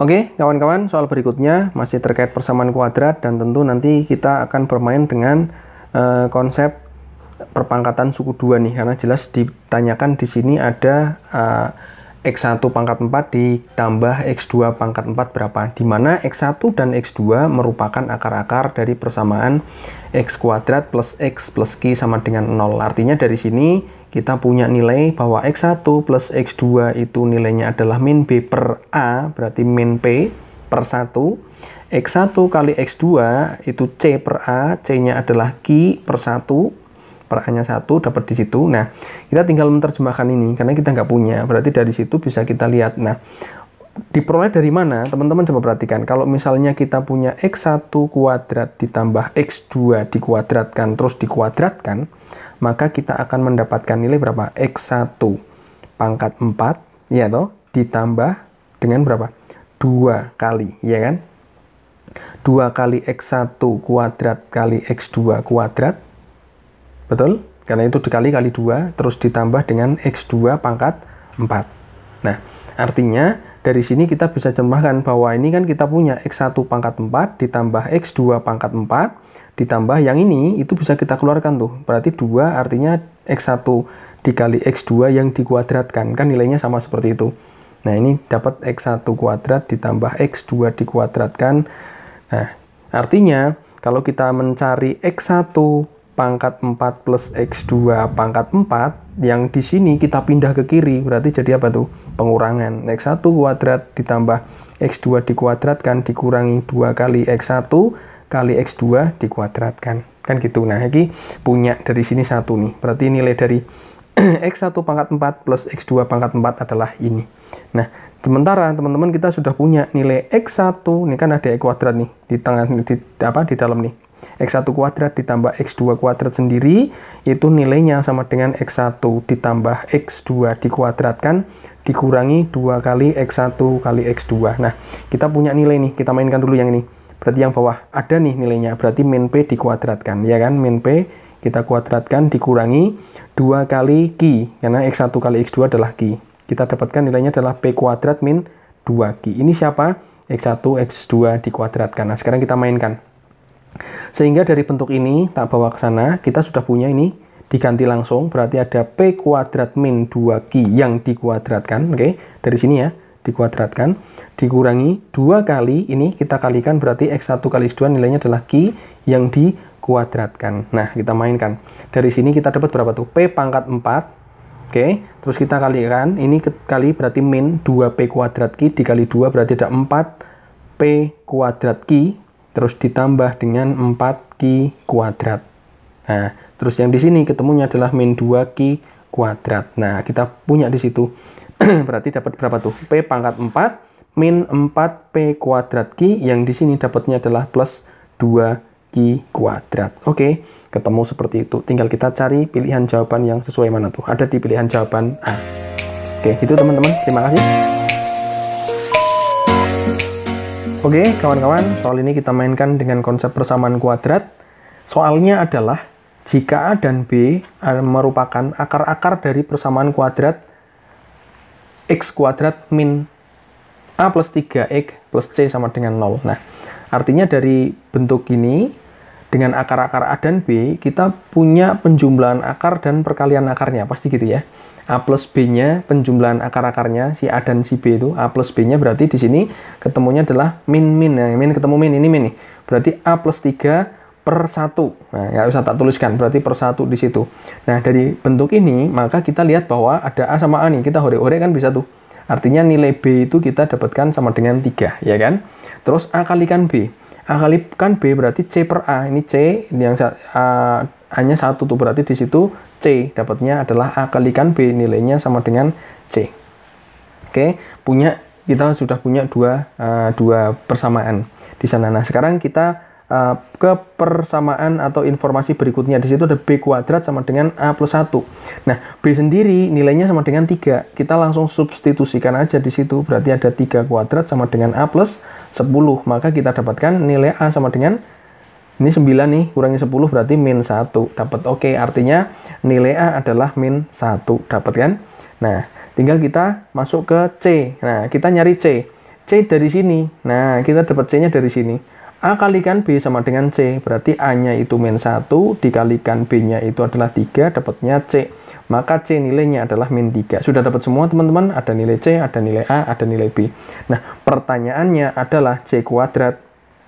Oke, kawan-kawan, soal berikutnya masih terkait persamaan kuadrat dan tentu nanti kita akan bermain dengan konsep perpangkatan suku 2 nih, karena jelas ditanyakan di sini ada X1 pangkat 4 ditambah X2 pangkat 4 berapa, di mana X1 dan X2 merupakan akar-akar dari persamaan X kuadrat plus X plus Q sama dengan 0. Artinya dari sini kita punya nilai bahwa X1 plus X2 itu nilainya adalah min B per A, berarti min P per 1. X1 kali X2 itu C per A, C-nya adalah Q per 1, per A-nya 1, dapat di situ. Nah, kita tinggal menerjemahkan ini, karena kita nggak punya, berarti dari situ bisa kita lihat. Nah, diperoleh dari mana? Teman-teman coba perhatikan, kalau misalnya kita punya X1 kuadrat ditambah X2 dikuadratkan, terus dikuadratkan, maka kita akan mendapatkan nilai berapa? X1 pangkat 4, ya toh, ditambah dengan berapa? 2 kali, ya kan? 2 kali X1 kuadrat kali X2 kuadrat, betul? Karena itu dikali 2, terus ditambah dengan X2 pangkat 4. Nah, artinya dari sini kita bisa terjemahkan bahwa ini kan kita punya X1 pangkat 4 ditambah X2 pangkat 4, ditambah yang ini, itu bisa kita keluarkan tuh. Berarti 2 artinya X1 dikali X2 yang dikuadratkan. Kan nilainya sama seperti itu. Nah, ini dapat X1 kuadrat ditambah X2 dikuadratkan. Nah, artinya kalau kita mencari X1 pangkat 4 plus X2 pangkat 4, yang di sini kita pindah ke kiri, berarti jadi apa tuh? Pengurangan. X1 kuadrat ditambah X2 dikuadratkan dikurangi 2 kali X1 kali X2 dikuadratkan. Kan gitu. Nah, ini punya dari sini 1 nih. Berarti nilai dari X1 pangkat 4 plus X2 pangkat 4 adalah ini. Nah, sementara teman-teman kita sudah punya nilai X1, ini kan ada X kuadrat nih di tengah di dalam nih. X1 kuadrat ditambah X2 kuadrat sendiri itu nilainya sama dengan X1 ditambah X2 dikuadratkan dikurangi 2 kali X1 kali X2. Nah, kita punya nilai nih, kita mainkan dulu yang ini. Berarti yang bawah ada nih nilainya, berarti min P dikuadratkan, ya kan? Min P kita kuadratkan dikurangi 2 kali Q, karena X1 kali X2 adalah Q. Kita dapatkan nilainya adalah P kuadrat min 2Q. Ini siapa? X1, X2 dikuadratkan. Nah, sekarang kita mainkan. Sehingga dari bentuk ini, tak bawa ke sana, kita sudah punya ini, diganti langsung, berarti ada P kuadrat min 2Q yang dikuadratkan, oke? Dari sini ya. Dikuadratkan, dikurangi 2 kali, ini kita kalikan, berarti X1 kali X2 nilainya adalah Q yang dikuadratkan. Nah, kita mainkan. Dari sini kita dapat berapa tuh? P pangkat 4, oke? Terus kita kalikan, ini kali berarti min 2P kuadrat Q dikali 2, berarti ada 4P kuadrat Q, terus ditambah dengan 4Q kuadrat. Nah, terus yang di sini ketemunya adalah min 2Q kuadrat. Nah, kita punya di situ. Berarti dapat berapa tuh? P pangkat 4 min 4P kuadrat Q, yang di sini dapatnya adalah plus 2Q kuadrat. Oke, ketemu seperti itu. Tinggal kita cari pilihan jawaban yang sesuai mana tuh. Ada di pilihan jawaban A. Oke, itu teman-teman. Terima kasih. Oke, kawan-kawan, soal ini kita mainkan dengan konsep persamaan kuadrat. Soalnya adalah jika A dan B merupakan akar-akar dari persamaan kuadrat X kuadrat min A plus 3X plus C sama dengan 0. Nah, artinya dari bentuk ini, dengan akar-akar A dan B, kita punya penjumlahan akar dan perkalian akarnya. Pasti gitu ya. A plus B-nya, penjumlahan akar-akarnya, si A dan si B itu, A plus B-nya berarti di sini ketemunya adalah min-min. Nah, min ketemu min, ini min nih. Berarti A plus 3 per 1. Nah, nggak usah tak tuliskan, berarti per 1 di situ. Nah, dari bentuk ini, maka kita lihat bahwa ada A sama A nih. Kita hore-hore kan bisa tuh. Artinya nilai B itu kita dapatkan sama dengan 3, ya kan? Terus A kalikan B. A kalikan B berarti C per A. Ini C, ini yang A-nya 1 tuh, berarti di situ C dapatnya adalah A kalikan B, nilainya sama dengan C. Oke, kita sudah punya dua persamaan di sana. Nah, sekarang kita ke persamaan atau informasi berikutnya. Di situ ada B kuadrat sama dengan A plus 1. Nah, B sendiri nilainya sama dengan 3. Kita langsung substitusikan aja di situ. Berarti ada 3 kuadrat sama dengan A plus 10. Maka kita dapatkan nilai A sama dengan, ini 9 nih, kurangi 10 berarti min 1. Dapat, oke, artinya nilai A adalah min 1. Dapat kan? Nah, tinggal kita masuk ke C. Nah, kita nyari C. C dari sini. Nah, kita dapat C-nya dari sini. A kalikan B sama dengan C. Berarti A-nya itu min 1, dikalikan B-nya itu adalah 3, dapatnya C. Maka C nilainya adalah min 3. Sudah dapat semua teman-teman? Ada nilai C, ada nilai A, ada nilai B. Nah, pertanyaannya adalah C kuadrat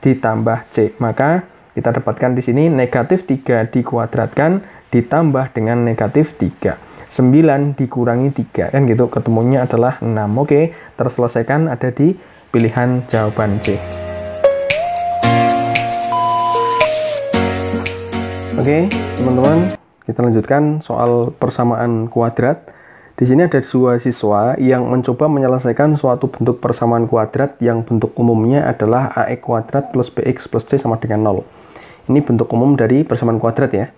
ditambah C. Maka kita dapatkan di sini negatif 3 dikuadratkan ditambah dengan negatif 3. 9 dikurangi 3. Kan gitu, ketemunya adalah 6. Oke, terselesaikan ada di pilihan jawaban C. Oke, teman-teman, kita lanjutkan soal persamaan kuadrat. Di sini ada dua siswa yang mencoba menyelesaikan suatu bentuk persamaan kuadrat yang bentuk umumnya adalah ax kuadrat plus bx plus c sama dengan 0. Ini bentuk umum dari persamaan kuadrat ya.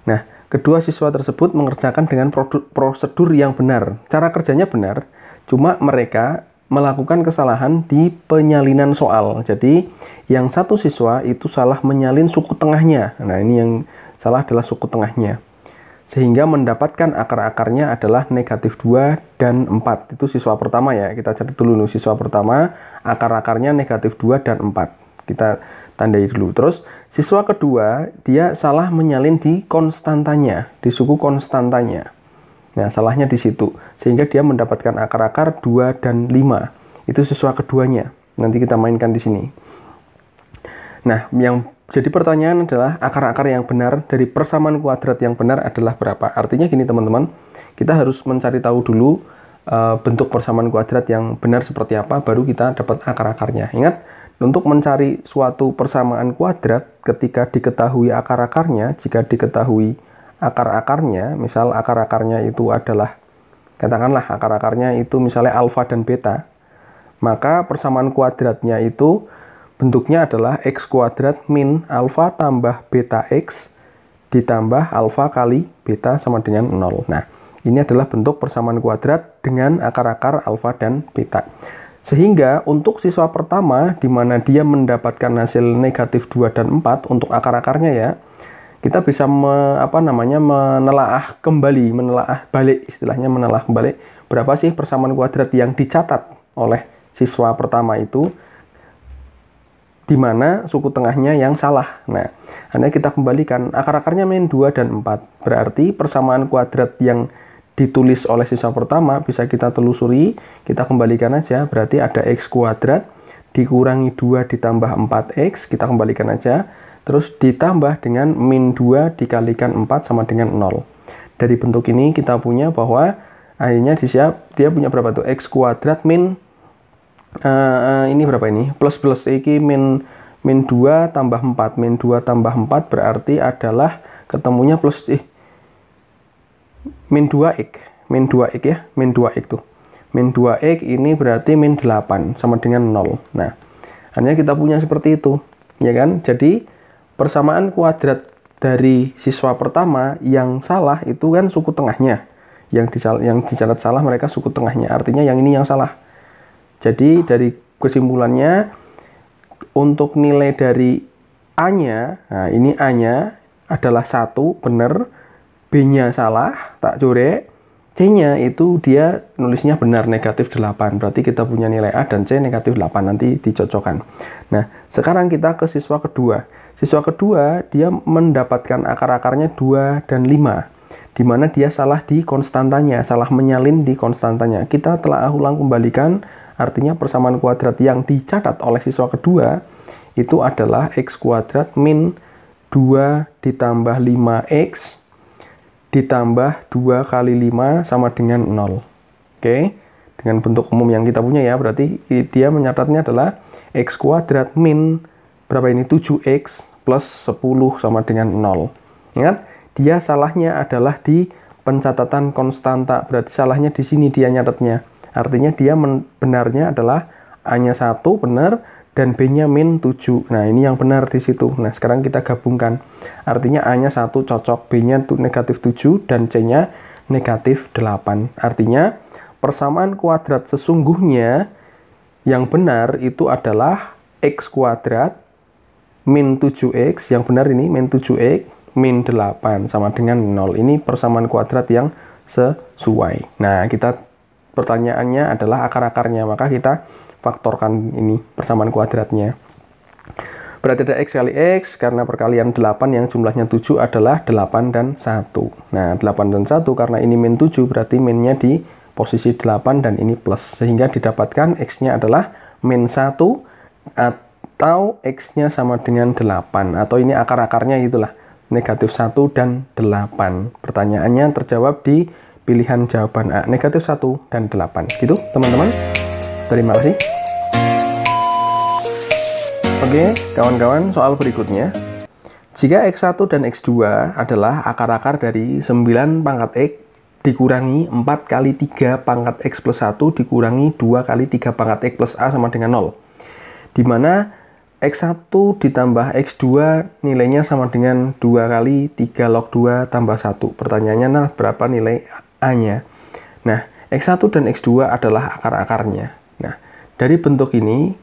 Nah, kedua siswa tersebut mengerjakan dengan prosedur yang benar. Cara kerjanya benar, cuma mereka melakukan kesalahan di penyalinan soal. Jadi, yang satu siswa itu salah menyalin suku tengahnya. Nah, ini yang salah adalah suku tengahnya. Sehingga mendapatkan akar-akarnya adalah negatif 2 dan 4. Itu siswa pertama ya. Kita catat dulu nih, siswa pertama akar-akarnya negatif 2 dan 4. Kita tandai dulu. Terus, siswa kedua, dia salah menyalin di konstantanya, di suku konstantanya. Nah, salahnya di situ. Sehingga dia mendapatkan akar-akar 2 dan 5. Itu siswa keduanya. Nanti kita mainkan di sini. Nah, yang jadi pertanyaan adalah akar-akar yang benar dari persamaan kuadrat yang benar adalah berapa? Artinya gini teman-teman, kita harus mencari tahu dulu bentuk persamaan kuadrat yang benar seperti apa, baru kita dapat akar-akarnya. Ingat, untuk mencari suatu persamaan kuadrat, ketika diketahui akar-akarnya, jika diketahui akar-akarnya, misal akar-akarnya itu adalah, katakanlah akar-akarnya itu misalnya alfa dan beta, maka persamaan kuadratnya itu bentuknya adalah x kuadrat min alfa tambah beta x ditambah alfa kali beta sama dengan 0. Nah, ini adalah bentuk persamaan kuadrat dengan akar-akar alfa dan beta. Sehingga untuk siswa pertama, di mana dia mendapatkan hasil negatif 2 dan 4 untuk akar-akarnya ya, kita bisa menelaah kembali, menelaah balik, istilahnya menelaah kembali, berapa sih persamaan kuadrat yang dicatat oleh siswa pertama itu, di mana suku tengahnya yang salah. Nah, hanya kita kembalikan, akar-akarnya min 2 dan 4. Berarti persamaan kuadrat yang ditulis oleh siswa pertama bisa kita telusuri, kita kembalikan aja, berarti ada x kuadrat dikurangi 2 ditambah 4x, kita kembalikan aja, terus ditambah dengan min 2 dikalikan 4 sama dengan 0. Dari bentuk ini kita punya bahwa akhirnya dia punya berapa tuh? X kuadrat min ini berapa ini? Plus iki min 2 tambah 4. Min 2 tambah 4 berarti adalah ketemunya plus min 2x. Min 2x ya, min 2x tuh. Min 2x ini berarti min 8 sama dengan 0. Nah, hanya kita punya seperti itu, ya kan? Jadi persamaan kuadrat dari siswa pertama yang salah itu kan suku tengahnya. Yang dicatat salah mereka suku tengahnya. Artinya yang ini yang salah. Jadi dari kesimpulannya, untuk nilai dari A-nya, nah ini A-nya adalah 1 benar, B-nya salah, tak corek, C-nya itu dia nulisnya benar, negatif 8. Berarti kita punya nilai A dan C negatif 8, nanti dicocokkan. Nah, sekarang kita ke siswa kedua. Siswa kedua, dia mendapatkan akar-akarnya 2 dan 5. Di mana dia salah di konstantanya, salah menyalin di konstantanya. Kita telah ulang kembalikan, artinya persamaan kuadrat yang dicatat oleh siswa kedua itu adalah x kuadrat min 2 ditambah 5x ditambah 2 kali 5 sama dengan 0. Oke, dengan bentuk umum yang kita punya ya, berarti dia menyatatnya adalah x kuadrat min berapa ini? 7x plus 10 sama dengan 0. Ingat, dia salahnya adalah di pencatatan konstanta, berarti salahnya di sini dia nyatetnya. Artinya dia benarnya adalah A-nya 1 benar dan B-nya min 7. Nah, ini yang benar di situ. Nah, sekarang kita gabungkan. Artinya A-nya 1 cocok, B-nya negatif 7 dan C-nya negatif 8. Artinya persamaan kuadrat sesungguhnya yang benar itu adalah x kuadrat min 7x, yang benar ini min 7x min 8 sama dengan 0. Ini persamaan kuadrat yang sesuai. Nah, kita pertanyaannya adalah akar-akarnya, maka kita faktorkan ini persamaan kuadratnya. Berarti ada X kali X, karena perkalian 8 yang jumlahnya 7 adalah 8 dan 1. Nah, 8 dan 1 karena ini min 7, berarti minnya di posisi 8 dan ini plus. Sehingga didapatkan X-nya adalah min 1 atau X-nya sama dengan 8. Atau ini akar-akarnya gitulah, negatif 1 dan 8. Pertanyaannya terjawab di pilihan jawaban A, negatif 1 dan 8. Gitu, teman-teman. Terima kasih. Oke, kawan-kawan, soal berikutnya. Jika X1 dan X2 adalah akar-akar dari 9 pangkat X dikurangi 4 kali 3 pangkat X plus 1 dikurangi 2 kali 3 pangkat X plus A sama dengan 0. Di mana X1 ditambah X2 nilainya sama dengan 2 kali 3 log 2 tambah 1. Pertanyaannya adalah berapa nilai A-nya? Nah, X1 dan X2 adalah akar-akarnya. Nah, dari bentuk ini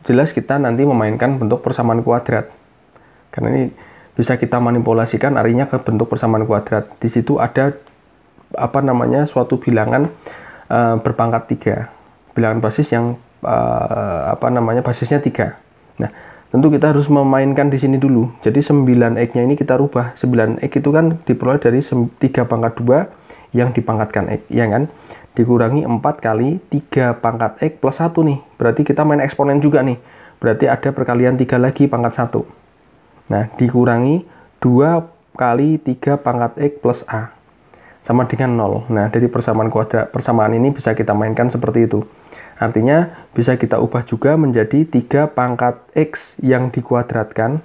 jelas kita nanti memainkan bentuk persamaan kuadrat. Karena ini bisa kita manipulasikan artinya ke bentuk persamaan kuadrat. Di situ ada suatu bilangan berpangkat 3. Bilangan basis yang basisnya 3. Nah, tentu kita harus memainkan di sini dulu. Jadi 9x-nya ini kita rubah. 9x itu kan diperoleh dari 3 pangkat 2 yang dipangkatkan x, ya kan? Dikurangi 4 kali 3 pangkat X plus 1 nih. Berarti kita main eksponen juga nih. Berarti ada perkalian 3 lagi pangkat 1. Nah, dikurangi 2 kali 3 pangkat X plus A. Sama dengan 0. Nah, dari persamaan ini bisa kita mainkan seperti itu. Artinya, bisa kita ubah juga menjadi 3 pangkat X yang dikuadratkan.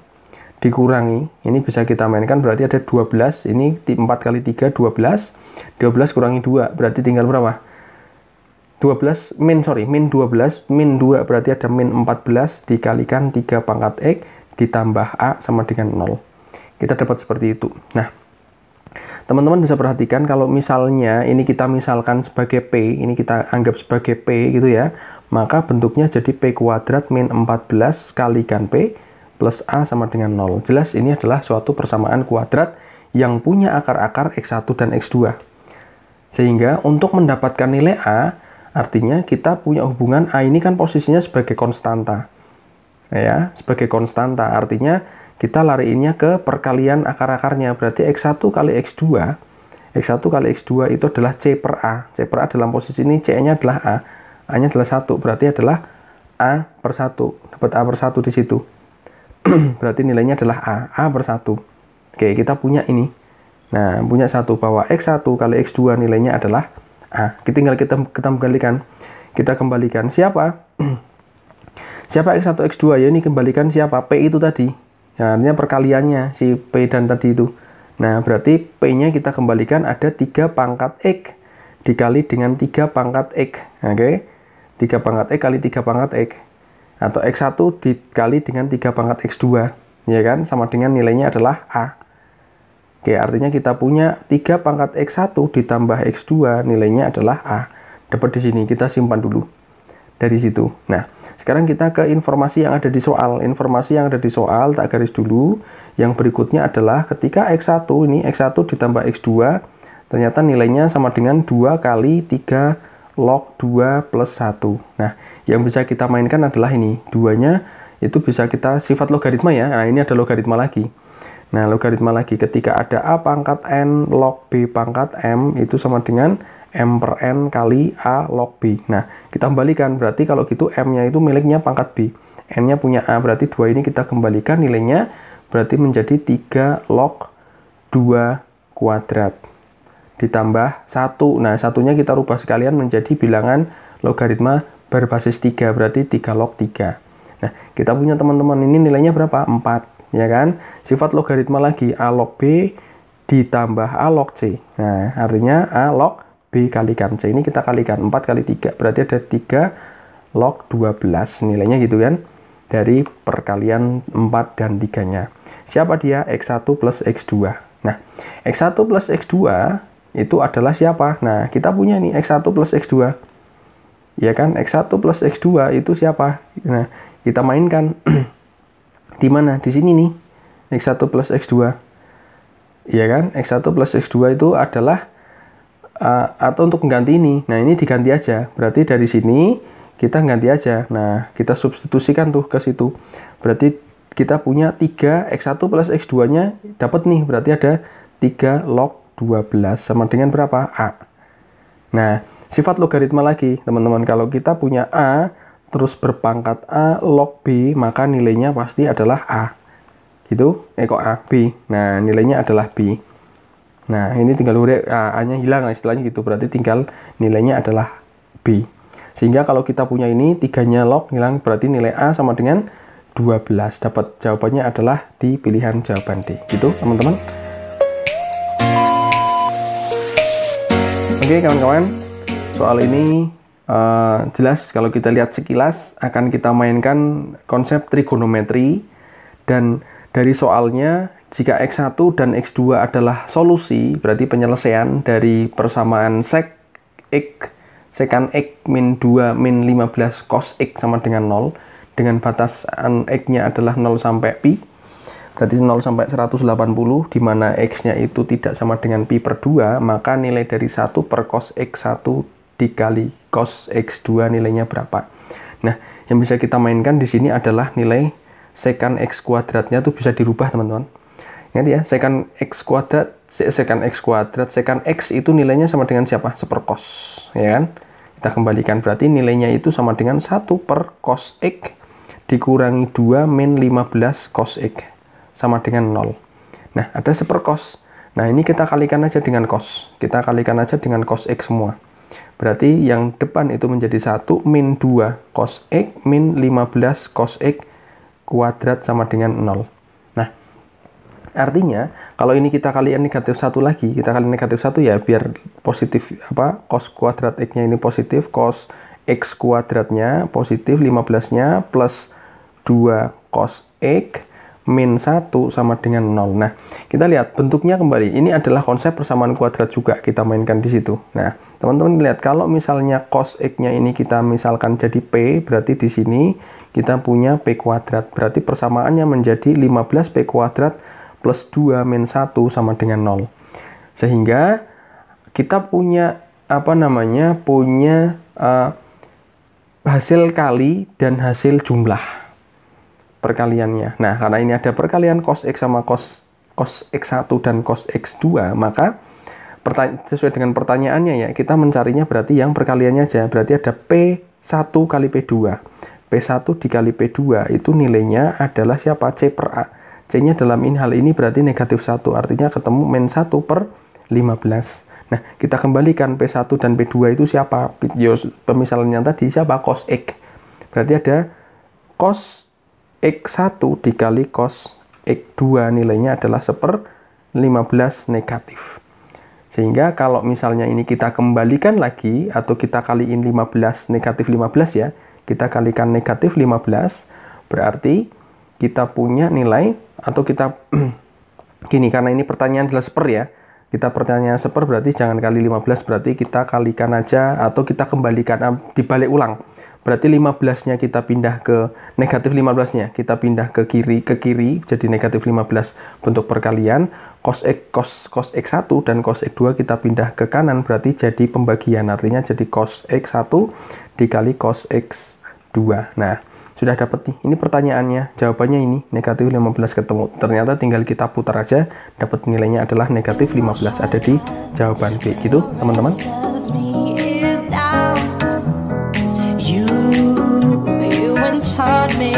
Dikurangi, ini bisa kita mainkan berarti ada 12, ini 4 kali 3, 12, 12 kurangi 2, berarti tinggal berapa? Min 12, min 2 berarti ada min 14 dikalikan 3 pangkat X ditambah A sama dengan 0. Kita dapat seperti itu. Nah, teman-teman bisa perhatikan kalau misalnya ini kita misalkan sebagai P, ini kita anggap sebagai P gitu ya, maka bentuknya jadi P kuadrat min 14 kalikan P plus A sama dengan 0. Jelas ini adalah suatu persamaan kuadrat yang punya akar-akar X1 dan X2. Sehingga untuk mendapatkan nilai A, artinya kita punya hubungan A ini kan posisinya sebagai konstanta. Ya, sebagai konstanta. Artinya kita lariinnya ke perkalian akar-akarnya. Berarti X1 kali X2. X1 kali X2 itu adalah C per A. C per A dalam posisi ini C-nya adalah A. A-nya adalah 1. Berarti adalah A per 1. Dapat A per 1 di situ. Berarti nilainya adalah A per 1. Oke, kita punya ini. Nah, punya satu bahwa X1 kali X2 nilainya adalah A. Tinggal kita kembalikan. Kita kembalikan siapa? Siapa X1, X2? Ya, ini kembalikan siapa? P itu tadi. Ya, artinya perkaliannya, si P dan tadi itu. Nah, berarti P-nya kita kembalikan ada 3 pangkat X dikali dengan 3 pangkat X. Oke? 3 pangkat X kali 3 pangkat X. Atau X1 dikali dengan 3 pangkat X2, ya kan? Sama dengan nilainya adalah A. Oke, artinya kita punya 3 pangkat X1 ditambah X2, nilainya adalah A. Dapat di sini, kita simpan dulu. Dari situ. Nah, sekarang kita ke informasi yang ada di soal. Informasi yang ada di soal, tak garis dulu. Yang berikutnya adalah ketika X1, ini X1 ditambah X2, ternyata nilainya sama dengan 2 kali 3 log 2 plus 1. Nah, yang bisa kita mainkan adalah ini. 2-nya itu bisa kita sifat logaritma ya. Nah, ini ada logaritma lagi. Nah, logaritma lagi ketika ada A pangkat N log B pangkat M itu sama dengan M per N kali A log B. Nah, kita kembalikan. Berarti kalau gitu M-nya itu miliknya pangkat B. N-nya punya A. Berarti 2 ini kita kembalikan nilainya. Berarti menjadi 3 log 2 kuadrat. Ditambah 1. Nah, satunya kita rubah sekalian menjadi bilangan logaritma berbasis 3. Berarti 3 log 3. Nah, kita punya teman-teman ini nilainya berapa? 4. Ya kan? Sifat logaritma lagi. A log B ditambah A log C. Nah, artinya A log B kalikan C. Ini kita kalikan 4 kali 3. Berarti ada 3 log 12. Nilainya gitu kan? Dari perkalian 4 dan 3-nya. Siapa dia? X1 plus X2. Nah, X1 plus X2 itu adalah siapa? Nah, kita punya nih X1 plus X2. Ya kan? X1 plus X2 itu siapa? Nah, kita mainkan. Di mana? Di sini nih. X1 plus X2. Ya kan? X1 plus X2 itu adalah atau untuk mengganti ini. Nah, ini diganti aja. Berarti dari sini kita ganti aja. Nah, kita substitusikan tuh ke situ. Berarti kita punya 3x1 plus x2-nya dapat nih. Berarti ada 3 log 12 sama dengan berapa? A. Nah, sifat logaritma lagi, teman-teman. Kalau kita punya A, terus berpangkat A log B, maka nilainya pasti adalah A. Gitu? Kok A? B. Nah, nilainya adalah B. Nah, ini tinggal huruf A-nya hilang, istilahnya gitu. Berarti tinggal nilainya adalah B. Sehingga kalau kita punya ini, 3-nya log hilang, berarti nilai A sama dengan 12. Dapat jawabannya adalah di pilihan jawaban D. Gitu, teman-teman. Oke, kawan-kawan. Soal ini jelas kalau kita lihat sekilas, akan kita mainkan konsep trigonometri. Dan dari soalnya, jika X1 dan X2 adalah solusi, berarti penyelesaian dari persamaan sec X, sekan X min 2 min 15 cos X sama dengan 0, dengan batasan X-nya adalah 0 sampai pi, berarti 0 sampai 180, di mana X-nya itu tidak sama dengan pi per 2, maka nilai dari 1 per cos X1 dikali cos X2 nilainya berapa. Nah, yang bisa kita mainkan di sini adalah nilai sekan X kuadratnya tuh bisa dirubah, teman-teman. Ingat ya, sekan X kuadrat, sekan X itu nilainya sama dengan siapa? 1 per cos, ya kan? Kita kembalikan, berarti nilainya itu sama dengan 1 per cos X dikurangi 2 min 15 cos X sama dengan 0. Nah, ada 1 per cos. Nah, ini kita kalikan aja dengan cos. Kita kalikan aja dengan cos X semua. Berarti yang depan itu menjadi 1 min 2 cos X min 15 cos X kuadrat sama dengan 0. Artinya, kalau ini kita kalikan negatif 1 lagi, kita kali negatif 1 ya, biar positif, cos kuadrat X-nya ini positif, cos X kuadratnya positif, 15-nya plus 2 cos X min 1 sama dengan 0. Nah, kita lihat bentuknya kembali. Ini adalah konsep persamaan kuadrat juga, kita mainkan di situ. Nah, teman-teman lihat, kalau misalnya cos X-nya ini kita misalkan jadi P, berarti di sini kita punya P kuadrat. Berarti persamaannya menjadi 15P kuadrat plus 2 min 1 sama dengan 0. Sehingga kita punya punya hasil kali dan hasil jumlah perkaliannya. Nah, karena ini ada perkalian cos X sama cos X1 dan cos X2, maka sesuai dengan pertanyaannya ya, kita mencarinya berarti yang perkaliannya aja. Berarti ada P1 kali P2. P1 dikali P2 itu nilainya adalah siapa? C per A. C-nya dalam hal ini berarti negatif 1, artinya ketemu min 1 per 15. Nah, kita kembalikan P1 dan P2 itu siapa? Pemisalannya tadi siapa? Cos X. Berarti ada cos X1 dikali cos X2 nilainya adalah 1/15 negatif. Sehingga kalau misalnya ini kita kembalikan lagi, atau kita kaliin 15, negatif 15 ya, kita kalikan negatif 15, berarti kita punya nilai, atau kita gini, karena ini pertanyaan adalah seper ya, kita pertanyaan seper berarti jangan kali 15, berarti kita kalikan aja, atau kita kembalikan, dibalik ulang. Berarti 15-nya kita pindah ke negatif 15-nya, kita pindah ke kiri jadi negatif 15 bentuk perkalian, cos X1 dan cos X2 kita pindah ke kanan, berarti jadi pembagian, artinya jadi cos X1 dikali cos X2. Nah, sudah dapat nih, ini pertanyaannya, jawabannya ini, negatif 15 ketemu. Ternyata tinggal kita putar aja, dapat nilainya adalah negatif 15, ada di jawaban B. Gitu, teman-teman. Taught me